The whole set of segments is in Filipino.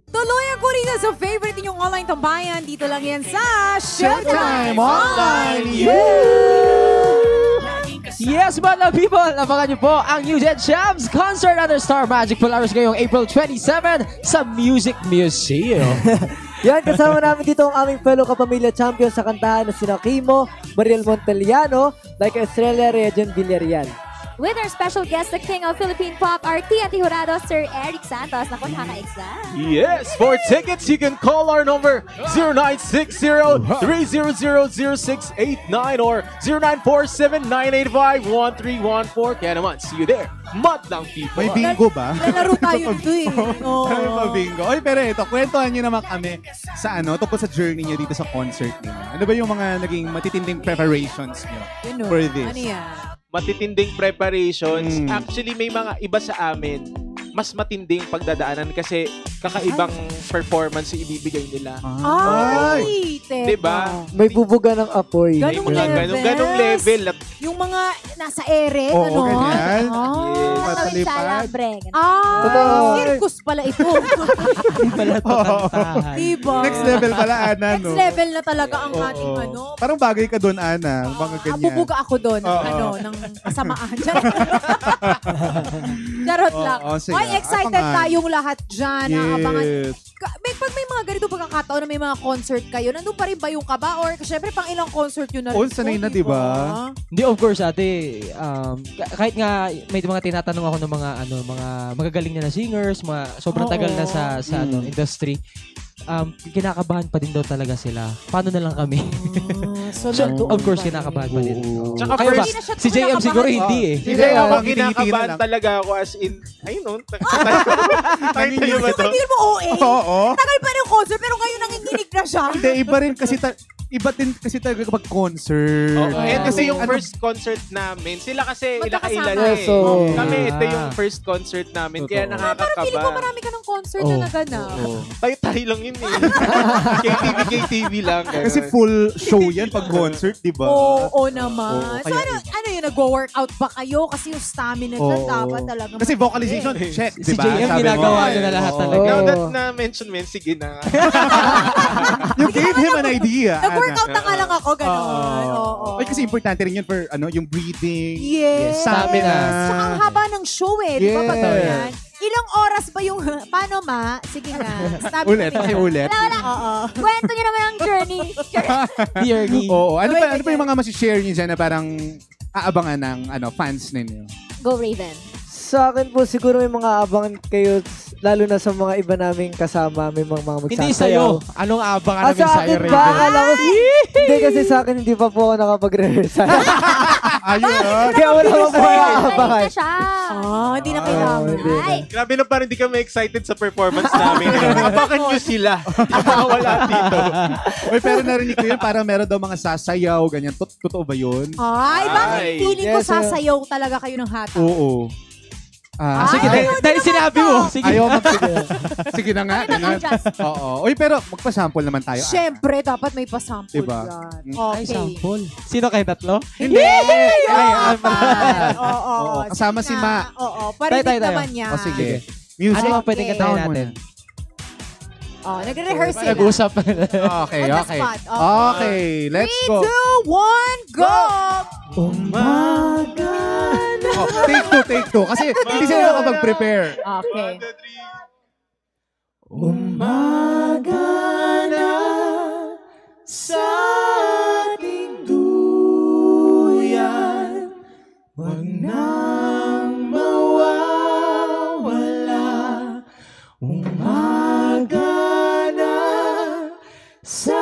Tuluyan ko rin sa favorite ninyong online tambayan. Dito lang yan sa Showtime Online! Yes, mga people! Abangan niyo po ang New Gen Champs Concert under Star Magic Polaris ngayong April 27 sa Music Museum. Yan, kasama namin dito ang aming fellow kapamilya champion sa kantahan na sina Kimo, Mariel Monteliano, like Estrella Regent Villarreal. With our special guest, the king of Philippine pop, our TNT Jurado, Sir Eric Santos. Naku, nakaka-exam. Yes, for tickets, you can call our number 0960-300-0689 or 0947-985-1314. Kaya naman, see you there. Madlang people. May bingo ba? Lalaro tayo dito eh. Ano ba bingo? Oy, pero ito, kwentuhan nyo naman kami sa tungkol sa journey nyo dito sa concert niyo. Ano ba yung mga naging matitinding preparations nyo for this? Ano yan? Matitinding preparations. Actually, may mga iba sa amin mas matinding pagdadaanan kasi kakaibang performance yung ibibigay nila. Ay! Diba? May bubuga ng apoy. May mga ganong level. Yung mga nasa ere, Oo, ano? ganyan. Yes. Matalipad. Totoo. Circus pala ito. Hindi pala ito kantahan. Diba? Next level pala, Ana, no? Next level na talaga ang Oo. ating ano. Parang bagay ka doon, Ana. Mga ganyan. Bubuga ako doon ng kasamaan. Charot lang. Oo, sige. Ay, excited Abangan. tayong lahat dyan. Abangan. Yes. Pag may mga ganito pagkakataon na may mga concert kayo, nandun pa rin ba yung kaba? Or syempre pang ilang concert yun na rin? Oo, sanay na, diba? Hindi, of course, ate. Kahit nga may mga tinatanong ako ng mga magagaling na singers, mga sobrang tagal na sa industry. Kinakabahan pa din daw talaga sila. Paano na lang kami? So, of course, kinakabahan pa din. Tsaka Kayo ba? first, Si JM siguro hindi eh. Hindi, ako ako kinakabahan talaga ako as in, ayun no, tayo ba to? Hindi mo OA. Oo. Tagal pa rin yung concert, pero ngayon nanginginig na siya. Hindi, iba din kasi talaga kapag concert. And kasi yung first concert namin, sila kasi Magkakasama. ilakailan Yes, so, Kami, ito yung first concert namin, kaya Parang feeling ko nakakakaba. marami ka ng concert na naganap. Tayo lang yun eh. KTV lang. ganun. Kasi full show yan pag concert, di ba? Oo naman. So kaya ano yun, nag-workout ba kayo? Kasi yung stamina dyan dapat talaga. Kasi vocalization, check, Si di ba? JM Sabi mo. ginagawa niya na lahat talaga. Now that na-mention mo yun, sige na. You gave him an idea. Nag-workout na nga lang ako, gano'n. Oo. Ay, kasi importante rin yun for yung breathing. Yes. Stamina. Tsaka ang haba ng show eh. Di ba pag Yes. ganyan? Ilang oras ba yung... Paano ma? Sige nga. Stamina Ulit, mo kasi yan. ulit. Oo. Kwento niyo naman ang journey. Dearly. Oo. Ano Sabay pa yung mga masishare niyo dyan na parang aabangan ng fans ninyo? Go Raven. Sa akin po, siguro may mga abangan kayo, lalo na sa mga iba naming kasama, may mga magsasayaw. Hindi sa'yo. Anong abangan namin Sa sa'yo, akin ba? Raven? Akala ko, hindi kasi sa akin, hindi pa po ako nakapag-rehearsal. Ayun. Kaya wala ko po Ay, abangan. na siya. Hindi na kailangan. hindi na. Ay, Grabe na parang hindi kami excited sa performance namin. Apakan nyo sila. Yung mga wala dito. Uy, pero narinig ko yun, parang meron daw mga sasayaw, ganyan. Totoo ba yun? Ay, bakit Ay. feeling ko Yes, sasayaw talaga kayo ng hata? Oo. Sige, dahil sinabi mo. Sige. Ayaw Sige na nga. ganun. Just. Oo. Uy, pero magpa-sample naman tayo. Siyempre, dapat may pasample Diba? yan. Ay, Okay. sample. Sino kayo tatlo? Hindi! Oo. Oo, kasama si Ma. Oo, parinig Tayo. naman niya. O sige. Music. Ano ang pwedeng kantahin Down natin? Nagre-rehearse sila. Nag-usap. Okay, On the okay. spot. Okay, let's 3, go. 2, 1, go! Take two. Kasi hindi sila nakapag-prepare. Okay. Umaga na sa ating duyan, wag nang mawawala. Umaga na sa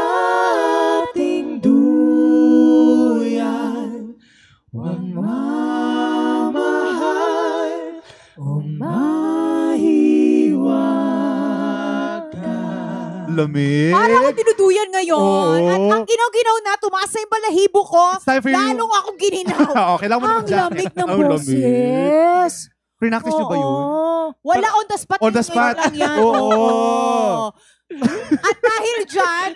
ating duyan, wag mamahal o mahiwaga. Lamig. Parang ako dinuduyan ngayon. Oo. At ang ginaw-ginaw na, tumaas na yung balahibo ko. It's time for you. Lalong akong gininaw. Oo, kailangan mo Ang ng jacket. lamig ng Ang lamig. boses. Pre-practice nyo ba yun? Oo. Wala on the spot. On the Ngayon spot. lang yan. Oo. At dahil dyan,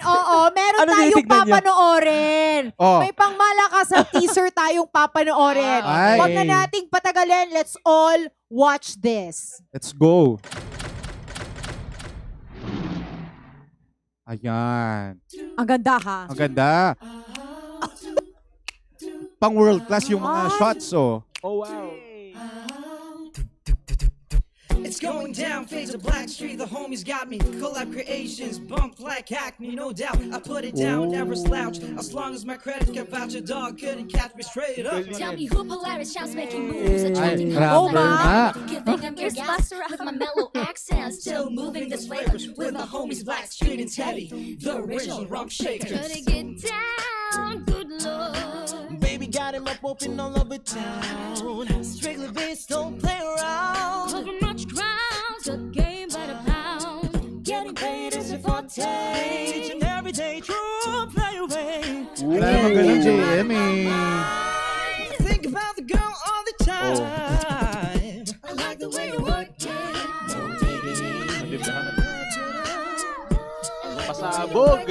meron Ano tayong tinitignan niyo? papanoorin. Oh. May pangmalakas na teaser tayong papanoorin. Ay. Huwag na nating patagalin. Let's all watch this. Let's go. Ayan. Ang ganda ha. Ang ganda. Pang world class yung mga shots, oh. Oh, wow. It's going down, fades of Blackstreet, the homies got me. Collab creations, bump like Hackney, no doubt. I put it down, never slouch. As long as my credit can vouch, a dog couldn't catch me straight up. Tell me who Polaris shouts making moves, attracting grabe Oh, ma. nga. giving them your gas with my mellow accent, still moving this flavor with my homies Blackstreet and Teddy, the original rump shakers. Gonna get down, good lord. Baby got him up open all over town. Strictly bass, don't play around. Cover much ground, the game by the pound. Getting paid is a forte. Each and every day, true play away. Wala naman ganun, JM eh. Think about the girl all the time. I like the way you work it. Pasabog.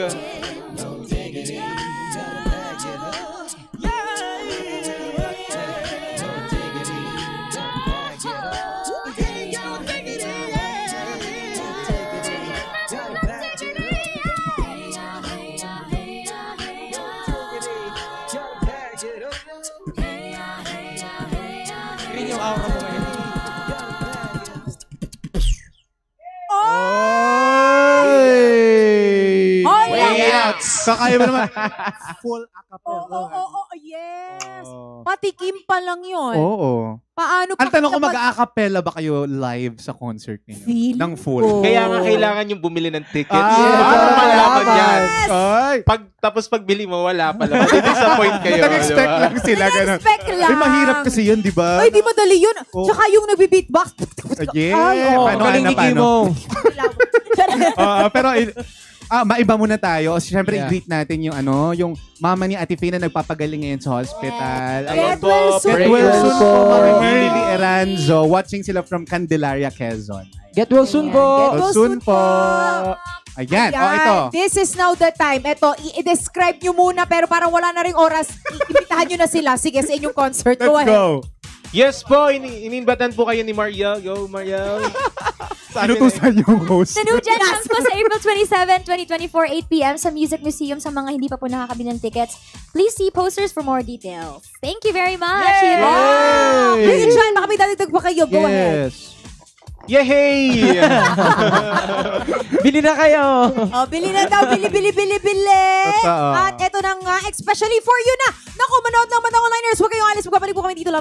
Green yung aura mo ngayon. Oy! Oh, Way yeah. out. Kakaya mo naman. Full Oo, acapella. oo, yes. Oh. Patikim pa lang yun. Oo. Paano Ang tanong ko, kapag- mag-a-acapella ba kayo live sa concert ninyo? Feel Ng full. ko. Kaya nga kailangan yung bumili ng tickets. Ah, Para malaman yes. yan. Ay! Tapos pagbili mo, wala pala. Disappoint kayo. Nag-expect diba? lang sila. Ganun. Expect lang. Ay, mahirap kasi yun, di ba? Ay, di madali yun. Oh. Tsaka yung nagbe-beatbox. Yeah. Ay, oh. Paano, Galing Ana, ni paano? Kimo. Pero maiba muna tayo. Siyempre, Yeah. i-greet natin yung yung mama ni Ate Faye na nagpapagaling ngayon sa hospital. Ayan Get well po, soon. Get well soon po, Mami Amen. Merly Eranzo. Watching sila from Candelaria, Quezon. Get well soon po. Get Well well soon soon po. Ayan. Oh, ito. This is now the time. Ito, i-describe nyo muna pero parang wala na ring oras. Imbitahan nyo na sila. Sige, sa inyong concert. Go Let's ahead. go. Yes po, ininbatan po kayo ni Mariel. Go, Mariel. Inutusan yung host. The New Gen comes po sa April 27, 2024, 8 p.m. sa Music Museum. Sa mga hindi pa po nakakabili ng tickets, please see posters for more details. Thank you very much. Wow! Bring it, Sean. Baka may dadagdag pa kayo. Go ahead. Yes. Yehey! Bili na kayo. Oh, bili na daw. Bili. Totoo. At eto na nga, especially for you na. Naku, manood ng Batang Onliners. Huwag kayong alis. Magbabalik po kami dito lang.